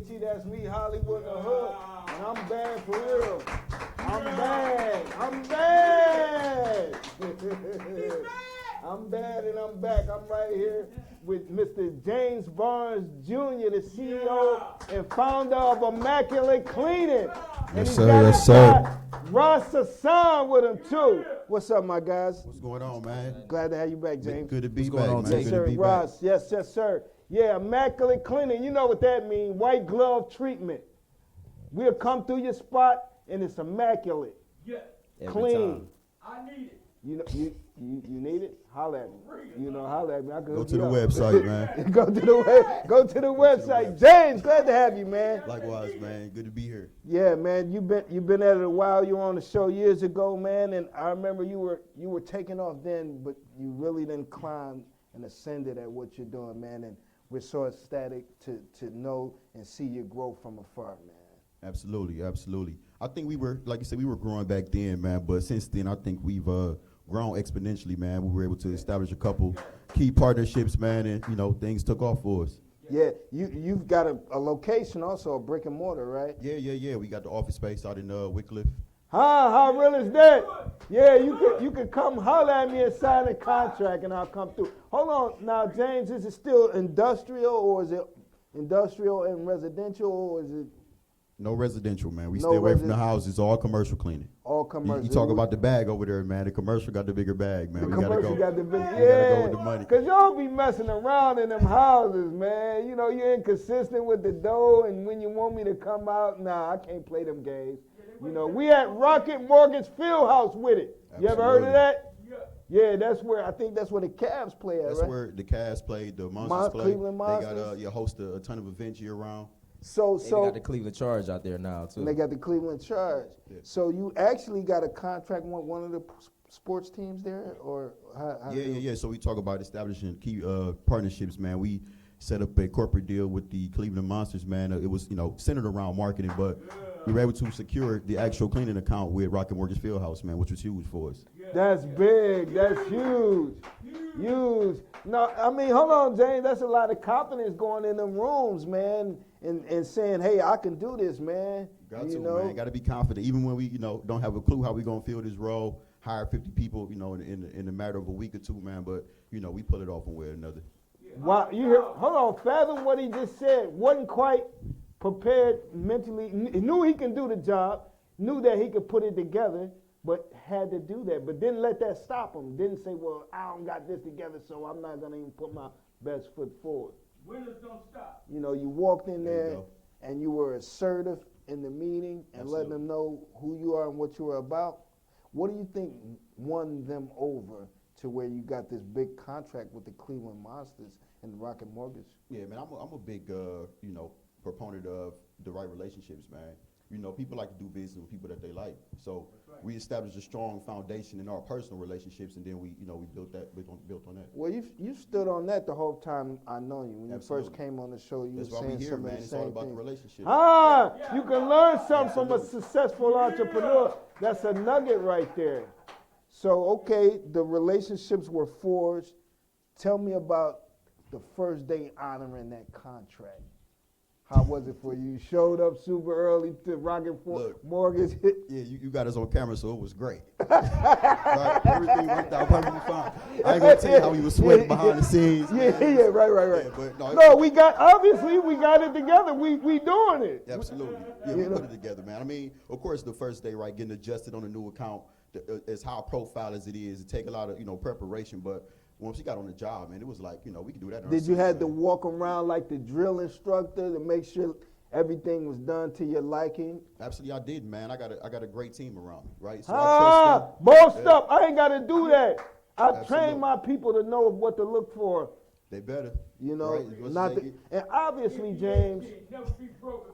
KT, that's me, Hollywood the Hood. And I'm bad for real. I'm bad. I'm bad. I'm bad and I'm back. I'm right here with Mr. James Barnes Jr., the CEO and founder of Immaculate Cleaning. And Yes, sir. Yes, sir. Ross Hassan with him, too. What's up, my guys? What's going on, man? Glad to have you back, James. Good to be What's going back, on, man. Jake? Yes, Good sir. to be Ross. back. Yes, yes, sir. Yeah, Immaculate Cleaning. You know what that means. White glove treatment. We'll come through your spot, and it's immaculate. Yeah, Every Clean. time. I need it. You know, you need it? Holla at me. You know, holla at me. I can Go hook to you the up. website, man. Go to the website. James, glad to have you, man. Likewise, man. Good to be here. Yeah, man. You've been at it a while. You were on the show years ago, man, and I remember you were taking off then, but you really didn't climb and ascended at what you're doing, man. And we're so ecstatic to know and see you grow from afar, man. Absolutely, absolutely. I think we were, like you said, we were growing back then, man. But since then, I think we've grown exponentially, man. We were able to establish a couple key partnerships, man, and things took off for us. Yeah, you've got a location also, a brick and mortar, right? Yeah. We got the office space out in Wycliffe. How real is that? Yeah, you could come holler at me and sign a contract and I'll come through. Hold on now, James, is it still industrial or is it industrial and residential or is it No residential, man. We No stay away from the resi- houses, all commercial cleaning. all commercial? You talk about the bag over there, man. The commercial got the bigger bag, man. the We gotta commercial go. got the big, We gotta go with the money. Cause y'all be messing around in them houses, man. You know, you're inconsistent with the dough, and when you want me to come out, nah, I can't play them games. You know, we at Rocket Mortgage Fieldhouse with it. You ever heard of that? Yeah, that's where I think that's where the Cavs play at, That's right? where the Cavs play, the Monsters play. Cleveland They Monsters. got host a ton of events year round. So They got the Cleveland Charge out there now too. and they got the Cleveland Charge. Yeah. So you actually got a contract with one of the sports teams there, or how Yeah. So we talk about establishing key partnerships, man. We set up a corporate deal with the Cleveland Monsters, man. It was centered around marketing, but we were able to secure the actual cleaning account with Rocket Mortgage Fieldhouse, man, which was huge for us. That's big. That's huge. Huge. No, I mean, hold on, James. That's a lot of confidence going in them rooms, man, and saying, hey, I can do this, man. Man. Got to be confident, even when we, don't have a clue how we gonna fill this role. Hire 50 people, in a matter of a week or two, man. But we pull it off one way or another. Wow, you hear? Hold on, fathom what he just said. Wasn't quite prepared mentally. Knew he can do the job. Knew that he could put it together, but had to do that. But didn't let that stop him. Didn't say, well, I don't got this together, so I'm not gonna even put my best foot forward. Winners don't stop. You walked in There you there go. and you were assertive in the meeting and letting Absolutely. them know who you are and what you are about. What do you think won them over to where you got this big contract with the Cleveland Monsters and the Rocket Mortgage? Yeah, man, I'm a big, proponent of the right relationships, man. People like to do business with people that they like. So we established a strong foundation in our personal relationships, and then we built on that. Well, you stood on that the whole time I know you. When you first Absolutely. came on the show, you That's were why saying we here, some man. of the It's all same about the things. relationship. You can learn something from a successful entrepreneur. That's a nugget right there. So, okay, the relationships were forged. Tell me about the first day honoring that contract. How was it for you? You showed up super early to Rocket Look. Mortgage. Yeah, you got us on camera, so it was great. Right? Everything worked out perfectly fine. I ain't gonna tell you how we was sweating behind the scenes. Yeah, man. right. Yeah, but No, we got it together. We doing it. Absolutely. Yeah, we put it together, man. I mean, of course, the first day, right, getting adjusted on a new account, as high profile as it is, it take a lot of, preparation, but once we got on the job, man, it was like, we can do that in our Did you sleep, have to man. walk around like the drill instructor to make sure everything was done to your liking? Absolutely, I did, man. I got a great team around me, right? So I trust them. Bossed up. I ain't got to do that. I Absolutely. train my people to know what to look for. They better. Right? What's Not they- and obviously, James. Never be broken.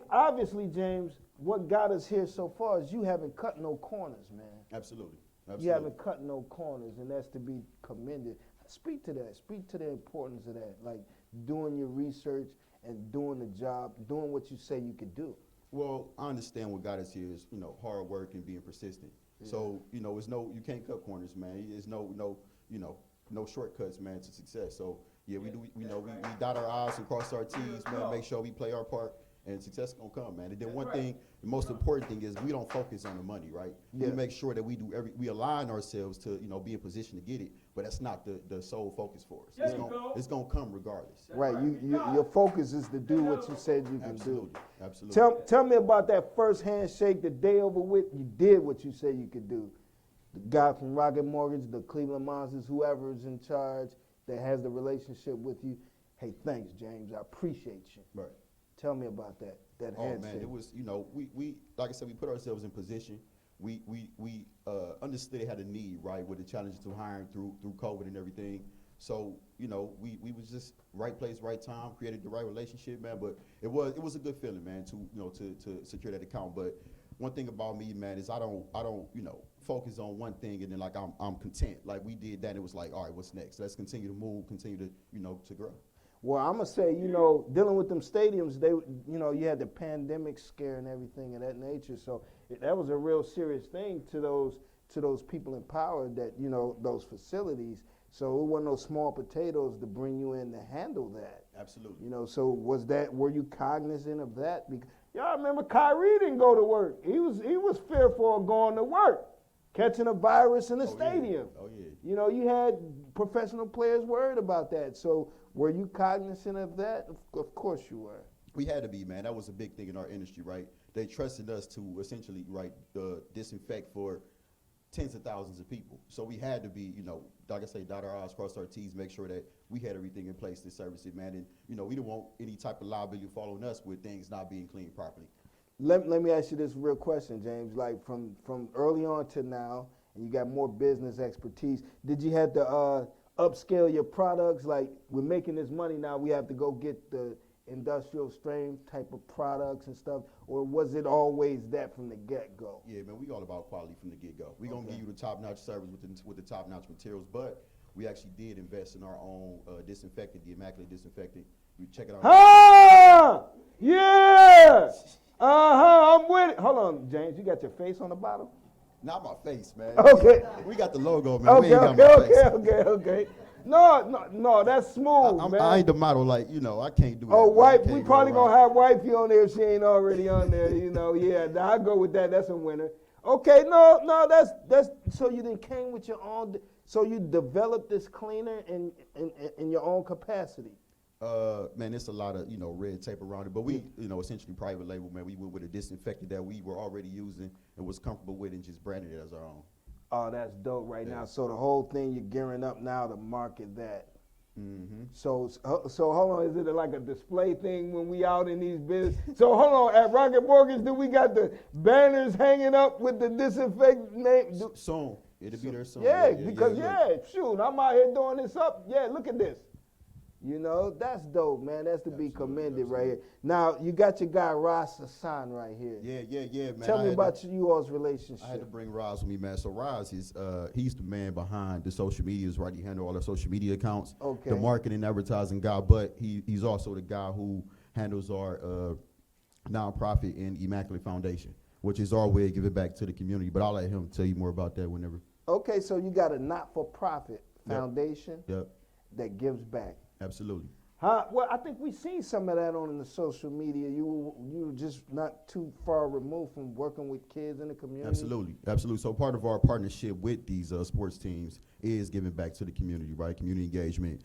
Obviously, James. What got us here so far is you haven't cut no corners, man. Absolutely. You haven't cut no corners, and that's to be commended. Speak to that. Speak to the importance of that, like doing your research and doing the job, doing what you say you could do. Well, I understand what got us here is, hard work and being persistent. Yeah. So, it's you can't cut corners, man. There's no shortcuts, man, to success. So, yeah, we dot our I's and cross our T's, man, make sure we play our part, and success is gonna come, man. And then That's one right. thing, the most important thing is we don't focus on the money, right? Yeah. We make sure that we align ourselves to be in position to get it, but that's not the sole focus for us. There you go. It's gonna come regardless. Right. Your focus is to do what you said you can do. Absolutely. Tell me about that first handshake the day over with. You did what you said you could do. The guy from Rocket Mortgage, the Cleveland Monsters, whoever is in charge that has the relationship with you. Hey, thanks, James. I appreciate you. Right. Tell me about that Oh handshake. man, it was we like I said, we put ourselves in position. We understood it had a need, right, with the challenges of hiring through COVID and everything. So we was just right place, right time, created the right relationship, man. But it was a good feeling, man, to secure that account. But one thing about me, man, is I don't focus on one thing and then like I'm content. Like we did that, and it was like, all right, what's next? Let's continue to move, continue to to grow. Well, I'm gonna say, dealing with them stadiums, you had the pandemic scare and everything of that nature. So that was a real serious thing to those people in power that those facilities. So it wasn't no small potatoes to bring you in to handle that. Absolutely. So were you cognizant of that? Because y'all remember Kyrie didn't go to work. He was fearful of going to work, catching a virus in the stadium. Yeah. Oh yeah. You had professional players worried about that. So were you cognizant of that? Of course you were. We had to be, man. That was a big thing in our industry, right? They trusted us to essentially, right, disinfect for tens of thousands of people. So we had to be, like I say, dot our I's, cross our T's, make sure that we had everything in place to service it, man. And, we didn't want any type of liability following us with things not being cleaned properly. Let me ask you this real question, James. Like from early on to now, and you got more business expertise, did you have to upscale your products? Like, we're making this money now, we have to go get the industrial strength type of products and stuff, or was it always that from the get-go? Yeah, man, we all about quality from the get-go. We're going to give you the top-notch service with the top-notch materials, but we actually did invest in our own disinfectant, the Immaculate disinfectant. You check it out. Ah! Yeah! I'm with it. Hold on, James, you got your face on the bottom? Not my face, man. Okay. We got the logo, man. We ain't got my face. Okay. No, that's smooth, man. I ain't the model, like, I can't do that. Oh, wife, man. we probably gonna have wifey on there if she ain't already on there, yeah. Now I go with that, that's a winner. Okay, no, that's so you then came with your own, so you developed this cleaner in your own capacity. Man, it's a lot of, red tape around it, but we, essentially private label, man. We went with a disinfectant that we were already using and was comfortable with and just branded it as our own. Oh, that's dope right now. So the whole thing, you're gearing up now to market that. Mm-hmm. So hold on, is it like a display thing when we out in these business? So hold on, at Rocket Mortgage, do we got the banners hanging up with the disinfectant name? Soon. It'll be there soon. Yeah, because shoot, I'm out here doing this up. Yeah, look at this. That's dope, man. That's to be commended right here. Now, you got your guy, Ross Hassan, right here. Yeah, man. Tell me about you all's relationship. I had to bring Roz with me, man. So Roz is, he's the man behind the social medias, right? He handles all the social media accounts, the marketing and advertising guy, but he's also the guy who handles our nonprofit and Immaculate Foundation, which is our way of giving back to the community. But I'll let him tell you more about that whenever. Okay, so you got a not-for-profit foundation that gives back. Absolutely. Well, I think we seen some of that on the social media. You were just not too far removed from working with kids in the community. Absolutely. So part of our partnership with these sports teams is giving back to the community, right? Community engagement.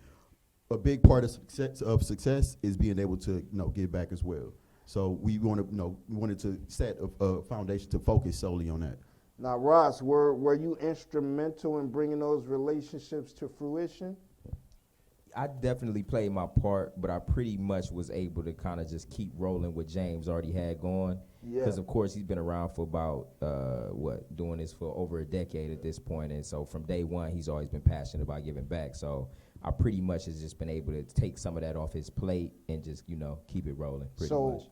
A big part of success is being able to give back as well. So we wanted to set a foundation to focus solely on that. Now, Ross, were you instrumental in bringing those relationships to fruition? I definitely played my part, but I pretty much was able to kind of just keep rolling what James already had going. Because, of course, he's been around for about, doing this for over a decade at this point. And so from day one, he's always been passionate about giving back. So I pretty much has just been able to take some of that off his plate and just, keep it rolling pretty much.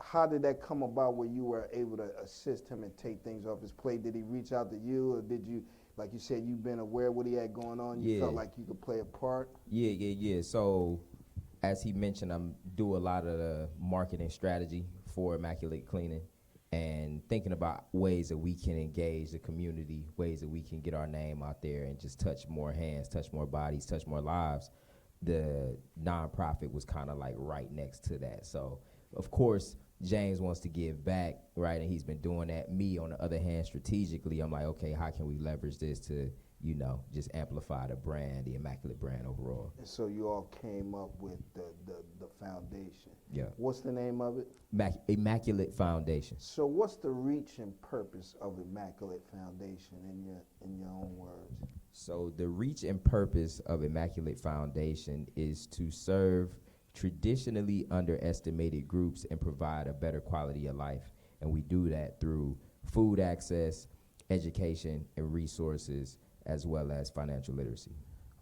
How did that come about where you were able to assist him and take things off his plate? Did he reach out to you, or did you, like you said, you've been aware of what he had going on? You felt like you could play a part? Yeah. So as he mentioned, I'm do a lot of the marketing strategy for Immaculate Cleaning and thinking about ways that we can engage the community, ways that we can get our name out there and just touch more hands, touch more bodies, touch more lives. The nonprofit was kind of like right next to that. So, of course, James wants to give back, right? And he's been doing that. Me, on the other hand, strategically, I'm like, okay, how can we leverage this to, just amplify the brand, the Immaculate brand overall? And so you all came up with the foundation. Yeah. What's the name of it? Immaculate Foundation. So what's the reach and purpose of Immaculate Foundation in your own words? So the reach and purpose of Immaculate Foundation is to serve traditionally underestimated groups and provide a better quality of life. And we do that through food access, education, and resources, as well as financial literacy.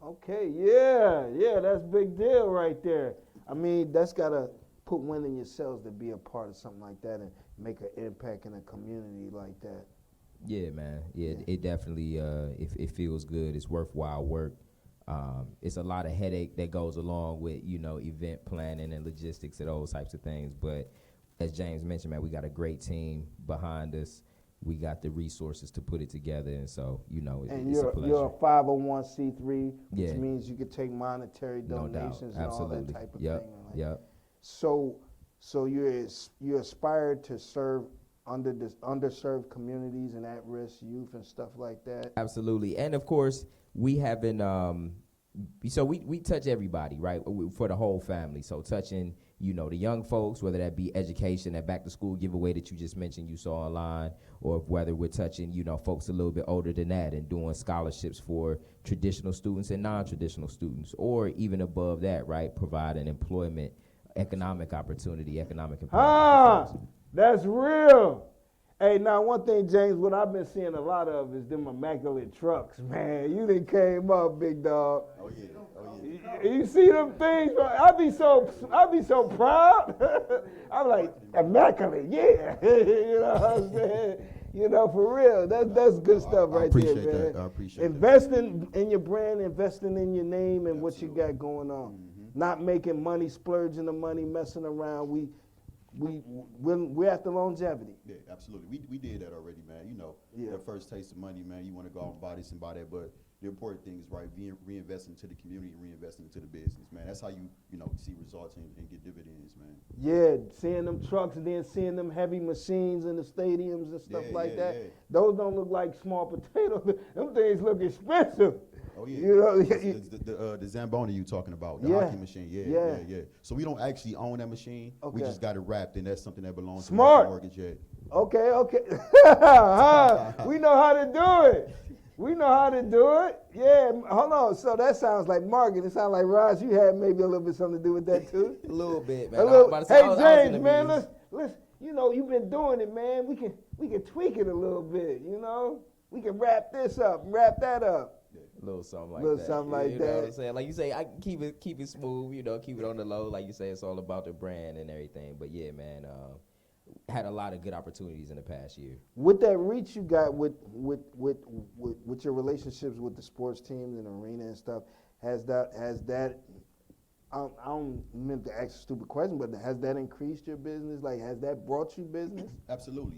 Okay, yeah, that's a big deal right there. I mean, that's got to put wind in yourselves to be a part of something like that and make an impact in a community like that. Yeah, man. Yeah, it definitely, it feels good. It's worthwhile work. It's a lot of headache that goes along with, event planning and logistics and those types of things. But as James mentioned, man, we got a great team behind us. We got the resources to put it together, and so, it's a pleasure. You're a 501c3, which Yeah. means you could take monetary No doubt. donations and all that type of Yep. thing. Like. Yep. So you aspire to serve underserved communities and at-risk youth and stuff like that. Absolutely. And of course, we haven't, so we touch everybody, right? For the whole family. So touching, the young folks, whether that be education, that back to school giveaway that you just mentioned you saw online, or whether we're touching, folks a little bit older than that and doing scholarships for traditional students and non-traditional students, or even above that, right? Providing employment, economic opportunity, economic empowerment. That's real. Hey, now one thing, James, what I've been seeing a lot of is them Immaculate trucks, man. You done came up, big dog. Oh yeah. You see them things? I be so proud. I'm like, Immaculate, yeah. You know what I'm saying? For real. That's good stuff right there, man. I appreciate Investing in your brand, investing in your name and what you got going on. Not making money, splurging the money, messing around. We're after longevity. Yeah, absolutely. We did that already, man. The first taste of money, man. You want to go out and buy this and buy that, but the important thing is, right, reinvesting into the community, reinvesting into the business, man. That's how you see results and get dividends, man. Yeah, seeing them trucks and then seeing them heavy machines in the stadiums and stuff like that. Yeah. Those don't look like small potatoes. Them things look expensive. Oh yeah, the Zamboni you talking about, the hockey machine, yeah. So we don't actually own that machine. Okay. We just got it wrapped, and that's something that belongs Smart. to the mortgage. Yeah. Okay. We know how to do it. Yeah, hold on. So that sounds like marketing. It sounds like, Raj, you had maybe a little bit something to do with that too. A little bit, man. Hey, James, man, let's. You've been doing it, man. We can tweak it a little bit. We can wrap this up, wrap that up. A little something like Little that. something like you that. know what I'm saying? Like you say, I keep it smooth, keep it on the low. Like you say, it's all about the brand and everything. But yeah, man, had a lot of good opportunities in the past year. With that reach you got with your relationships with the sports teams and arena and stuff, has that I don't mean to ask a stupid question, but has that increased your business? Like, has that brought you business? Absolutely.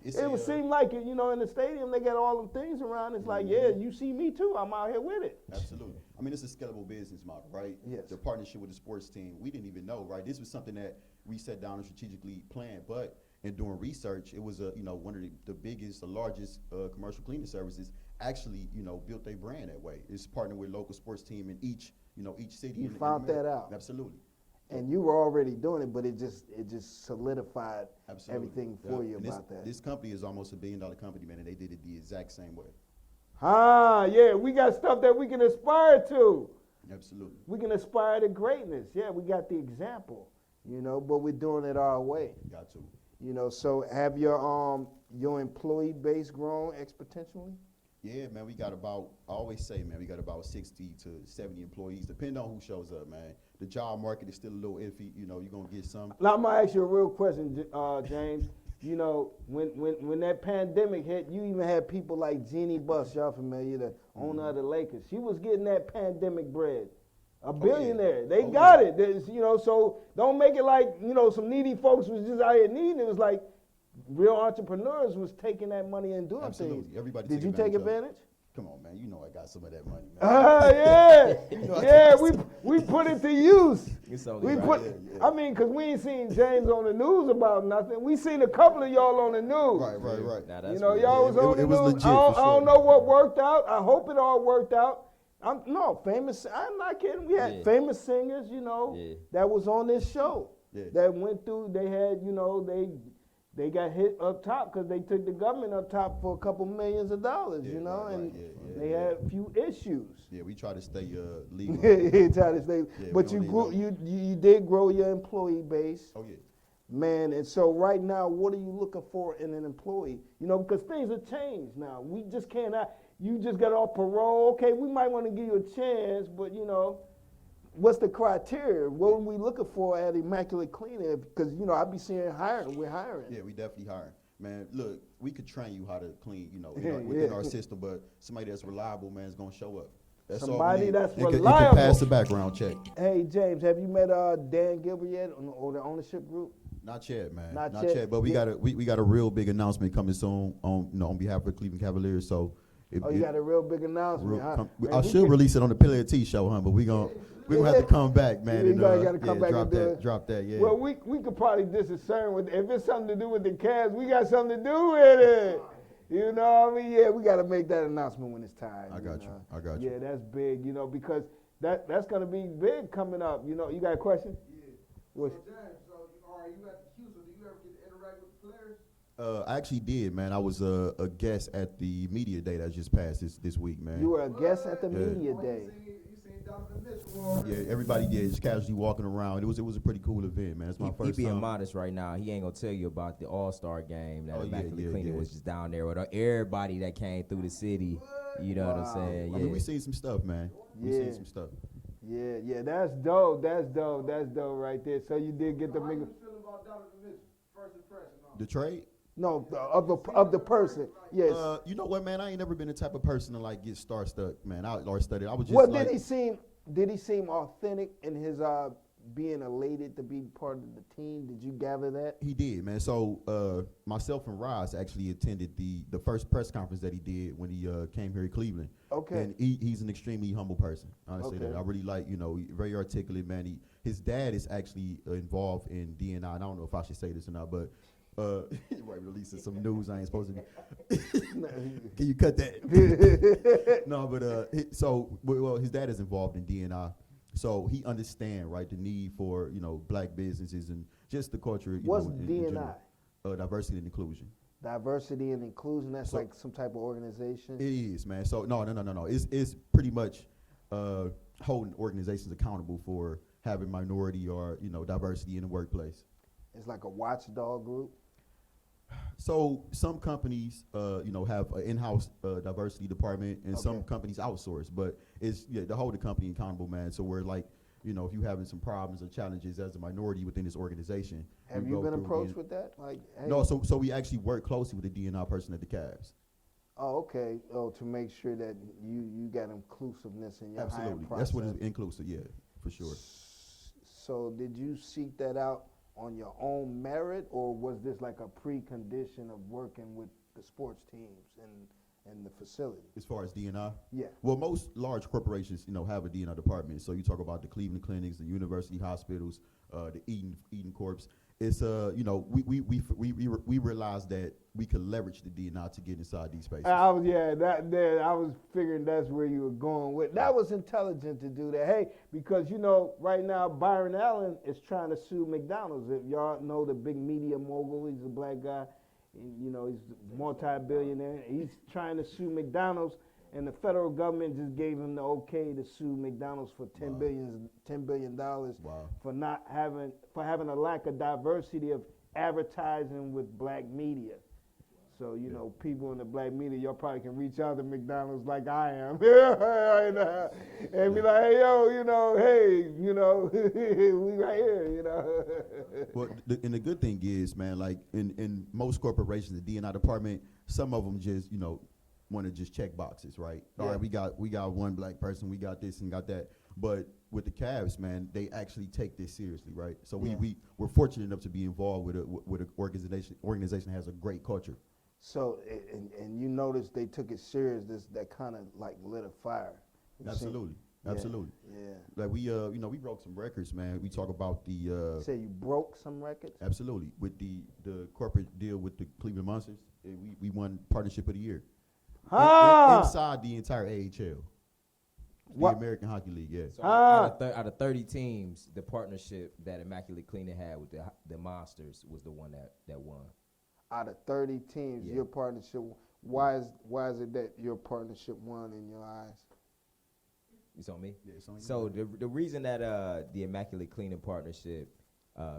It would seem like it, in the stadium they got all them things around. It's like, yeah, you see me too. I'm out here with it. Absolutely. I mean, it's a scalable business model, right? Yes. The partnership with the sports team, we didn't even know, right? This was something that we sat down and strategically planned, but in doing research, it was one of the biggest, the largest commercial cleaning services actually, built their brand that way. It's partnered with local sports team in each city. You found that out. Absolutely. And you were already doing it, but it just solidified Absolutely. everything for you And about that. This company is almost $1 billion company, man, and they did it the exact same way. Yeah, we got stuff that we can aspire to. Absolutely. We can aspire to greatness. Yeah, we got the example, but we're doing it our way. Got to. So have your employee base grown exponentially? Yeah, man, we got about 60 to 70 employees, depending on who shows up, man. The job market is still a little iffy. You're going to get some. Now, I'm going to ask you a real question, James. When that pandemic hit, you even had people like Jeannie Buss, y'all familiar, the owner of the Lakers. She was getting that pandemic bread. A billionaire. Yeah. They got it. So don't make it like, some needy folks was just out here needing. It was like real entrepreneurs was taking that money and doing Absolutely. things. Everybody Did you take advantage? Come on, man. I got some of that money, man. Yeah. Yeah, we put it to use. It's only We right. put. I mean, cause we ain't seen James on the news about nothing. We seen a couple of y'all on the news. Right. Now that's You know, real. y'all was on the it was news. legit, I for don't sure. know what worked out. I hope it all worked out. Famous. I'm not kidding. We had famous singers, that was on this show. Yeah. That went through. They had, they got hit up top because they took the government up top for a couple millions of dollars, they had a few issues. Yeah, we try to stay legal. Try to stay, Yeah, but we you don't grew, need you did grow your employee base. Oh yeah. Man, and so right now, what are you looking for in an employee? Because things have changed now. We just can't. You just got off parole. Okay, we might want to give you a chance, but what's the criteria? What are we looking for at Immaculate Cleaner? Because I be seeing hiring. We're hiring. Yeah, we definitely hiring. Man, look, we could train you how to clean, within our system, but somebody that's reliable, man, is gonna show up. That's all we Somebody need. that's And can reliable. pass the background check. Hey James, have you met Dan Gilbert yet or the ownership group? Not yet, man. Not Not yet. yet. But we got a real big announcement coming soon on behalf of the Cleveland Cavaliers. So You got a real big announcement. I should release it on the Pillar T show, huh? But we're gonna have to come back, man. We and gotta come back and do it. Drop that, yeah. Well, we could probably discern with if it's something to do with the Cavs, we got something to do with it. You know what I mean? Yeah, we got to make that announcement when it's time. I got you. Yeah, that's big, because that's going to be big coming up. You got a question? Yeah. What? So, James, are you at the Houston? Do you ever get to interact with the players? I actually did, man. I was a guest at the media day that just passed this week, man. You were a guest at the Yeah. media day. You seen Donovan Mitchell? Yeah, everybody did. Just casually walking around. It was a pretty cool event, man. It's my He first being time. modest right now. He ain't gonna tell you about the All-Star game that Oh, yeah, Immaculate yeah, Cleaning yeah. was just down there with everybody that came through the city. You know what I'm saying? I Yeah. mean, we seen some stuff, man. We Yeah. seen some stuff. Yeah, that's dope. That's dope right there. So you did get the How big. you feeling about Donovan Mitchell? First impression on The trade? No, of the person. Yes. You know what, man? I ain't never been the type of person to get starstruck, man. Or studied. I was just Well, like, did he seem authentic in his being elated to be part of the team? Did you gather that? he did, man. So myself and Ross actually attended the first press conference that he did when he came here to Cleveland. Okay. And he's an extremely humble person. Honestly, Okay. that I really like. Very articulate, man. His dad is actually involved in DNI. And I don't know if I should say this or not, but right, releasing some news I ain't supposed to be. Can you cut that? No, but his dad is involved in DNI, so he understand the need for black businesses and just the culture. What's in DNI? general. Diversity and inclusion. Diversity and inclusion. That's So- like some type of organization. It is, man. So no. It's pretty much holding organizations accountable for having minority or diversity in the workplace. It's like a watchdog group. So some companies, have an in-house diversity department, and some Okay. companies outsource. But it's to hold the company accountable, man. So we're if you're having some problems or challenges as a minority within this organization. Have we you go been through approached again. with that? Like, hey, No, so we actually work closely with the DNI person at the Cavs. Oh, okay. Oh, to make sure that you got inclusiveness in your hiring Absolutely, process. that's what is inclusive. Yeah, for sure. So did you seek that out on your own merit, or was this like a precondition of working with the sports teams and the facility? As far as DNI, Yeah. well, most large corporations, have a DNI department. So you talk about the Cleveland clinics, the university hospitals, the Eden Corps. It's we realized that we could leverage the DNI to get inside these spaces. I was figuring that's where you were going with. That was intelligent to do that. Hey, because right now Byron Allen is trying to sue McDonald's. If y'all know the big media mogul, he's a black guy. He's a multi-billionaire. He's trying to sue McDonald's, and the federal government just gave him the okay to sue McDonald's for $10 billion Wow. for having a lack of diversity of advertising with black media. So, people in the black media, y'all probably can reach out to McDonald's like I am right now and be like, hey, yo, hey, we right here, Well, and the good thing is, man, in most corporations, the DNI department, some of them just, want to just check boxes, right? Yeah. All right, we got one black person, we got this and got that. But with the Cavs, man, they actually take this seriously, right? So Yeah. we're fortunate enough to be involved with an organization that has a great culture. So, and you notice they took it serious, that kind of lit a fire. Absolutely. Absolutely. Yeah. Like we we broke some records, man. We talk about the Say you broke some records. absolutely with the corporate deal with the Cleveland Monsters. We won partnership of the year inside the entire AHL, the American Hockey League. Yeah. So out of 30 teams, the partnership that Immaculate Cleaning had with the Monsters was the one that won. Out of 30 teams, your partnership. Why is it that your partnership won in your eyes? It's on me. Yeah, it's on you. So the reason that the Immaculate Cleaning partnership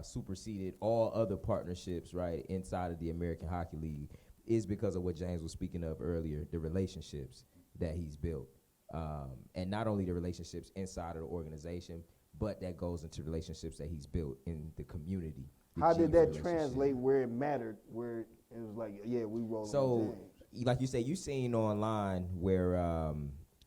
superseded all other partnerships, right, inside of the American Hockey League is because of what James was speaking of earlier, the relationships that he's built. And not only the relationships inside of the organization, but that goes into relationships that he's built in the community. How did that translate where it mattered, where it was like, yeah, we rolling with James? Like you say, you've seen online where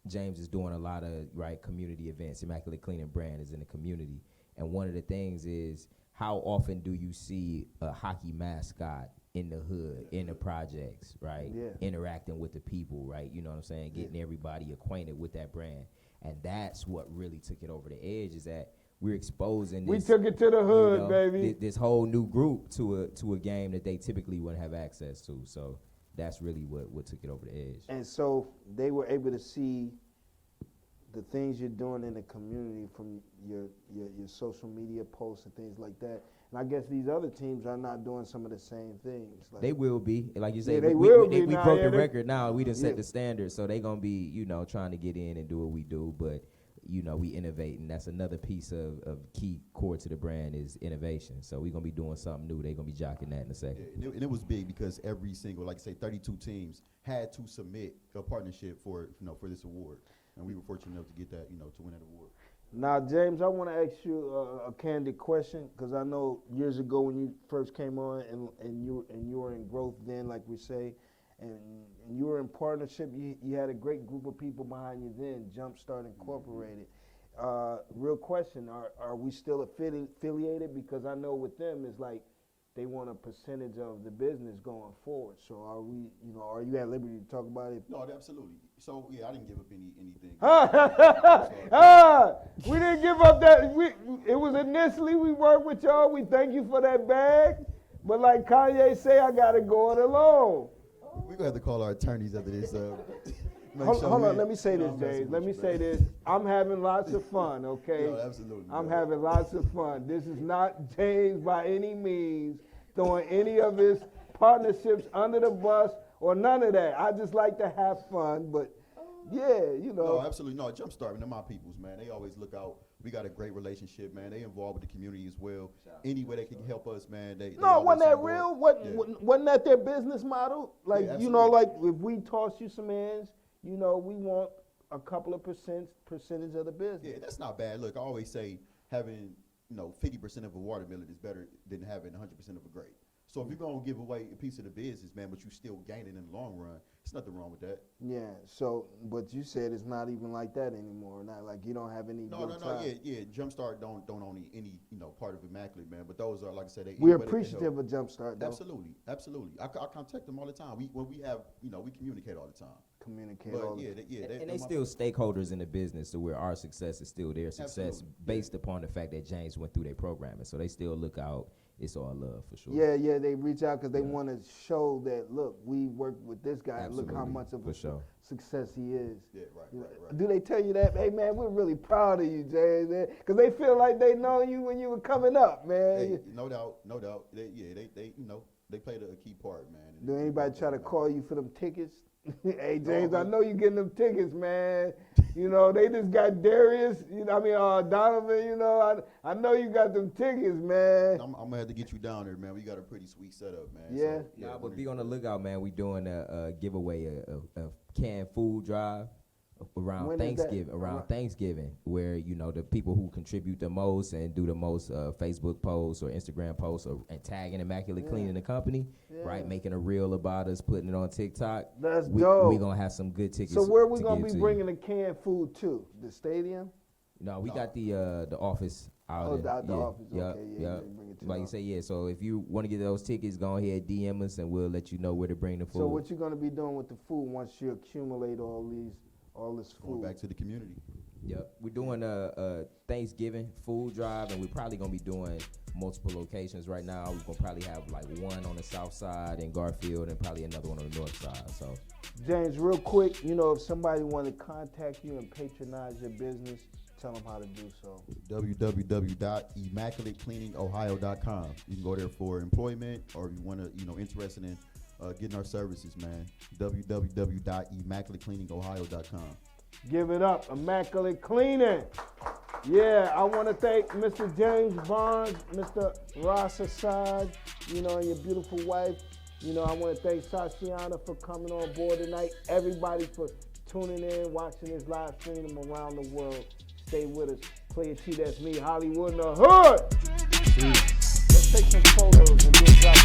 James is doing a lot of community events. Immaculate Cleaning brand is in the community. And one of the things is, how often do you see a hockey mascot in the hood, in the projects, right? Yeah. Interacting with the people, right? You know what I'm saying? Getting everybody acquainted with that brand. And that's what really took it over the edge, is that we're exposing this. We took it to the hood, baby. This whole new group to a game that they typically wouldn't have access to. So that's really what took it over the edge. And so they were able to see the things you're doing in the community from your social media posts and things like that. And I guess these other teams are not doing some of the same things. Like they will be, like you say. Yeah, we now, broke yeah, the record. Now we done set the standard, so they gonna be, trying to get in and do what we do. But we innovate, and that's another piece of key core to the brand is innovation. So we're gonna be doing something new. They're gonna be jocking that in a second. Yeah, and it was big because every single, like I say, 32 teams had to submit a partnership for this award, and we were fortunate enough to get that, to win that award. Now, James, I want to ask you a candid question, because I know years ago when you first came on and you were in growth then, like we say, and you were in partnership. You had a great group of people behind you then, Jumpstart Incorporated. Real question: Are we still affiliated? Because I know with them it's like they want a percentage of the business going forward. So are we? Are you at liberty to talk about it? No, absolutely. So yeah, I didn't give up anything. We didn't give up that. It was initially we worked with y'all. We thank you for that bag, but like Kanye say, I gotta go it alone. We're gonna have to call our attorneys after this. Hold on, let me say this, James. Let me say this. I'm having lots of fun, okay? No, absolutely. I'm having lots of fun. This is not James by any means throwing any of his partnerships under the bus or none of that. I just like to have fun, but yeah, No, absolutely. No, Jumpstart, they're my peoples, man. They always look out. We got a great relationship, man. They involved with the community as well. Any way they can help us, man. Wasn't that real? Wasn't that their business model? Like, Yeah, like if we toss you some ends, we want a couple of percentage of the business. Yeah, that's not bad. Look, I always say having 50% of a watermelon is better than having 100% of a grape. So if you're gonna give away a piece of the business, man, but you still gain it in the long run, there's nothing wrong with that. Yeah. So, but you said it's not even like that anymore. Not like you don't have any. No. Yeah. Jumpstart don't own any part of Immaculate, man. But those are, like I said, we're appreciative of Jumpstart, though. Absolutely. I contact them all the time. We communicate all the time. And they still stakeholders in the business, to where our success is still their success, based upon the fact that James went through their programming. So they still look out. It's all love for sure. Yeah, they reach out because they want to show that, look, we worked with this guy. Absolutely. Look how much of a success he is. Yeah, right. Do they tell you that? Hey, man, we're really proud of you, James, because they feel like they know you when you were coming up, man. Hey, no doubt. They played a key part, man. Do anybody try to call you for them tickets? Hey, James, I know you getting them tickets, man. They just got Darius, Donovan, I know you got them tickets, man. I'm going to have to get you down there, man. We got a pretty sweet setup, man. Yeah. So, but be on the lookout, man. We doing a giveaway, a canned food drive around Thanksgiving, where the people who contribute the most and do the most Facebook posts or Instagram posts and tagging Immaculate Cleaning the company, right, making a reel about us, putting it on TikTok. That's dope. We're gonna have some good tickets. So where we gonna be bringing the canned food to? The stadium? No, we got the office out. The office. Yeah. Like you say, yeah. So if you want to get those tickets, go ahead, DM us, and we'll let you know where to bring the food. So what you gonna be doing with the food once you accumulate all this food? Going back to the community. Yep. We're doing a Thanksgiving food drive, and we're probably gonna be doing multiple locations right now. We're gonna probably have like one on the south side in Garfield, and probably another one on the north side. So, James, real quick, if somebody want to contact you and patronize your business, tell them how to do so. www.immaculatecleaningohio.com. You can go there for employment, or if you want to, interested in getting our services, man. www.immaculatecleaningohio.com. Give it up, Immaculate Cleaning. Yeah, I want to thank Mr. James Barnes, Mr. Ross Assad, and your beautiful wife. I want to thank Sashiana for coming on board tonight. Everybody for tuning in, watching this live stream around the world. Stay with us. Player T, that's me, Hollywood in the hood. Let's take some photos and we'll drop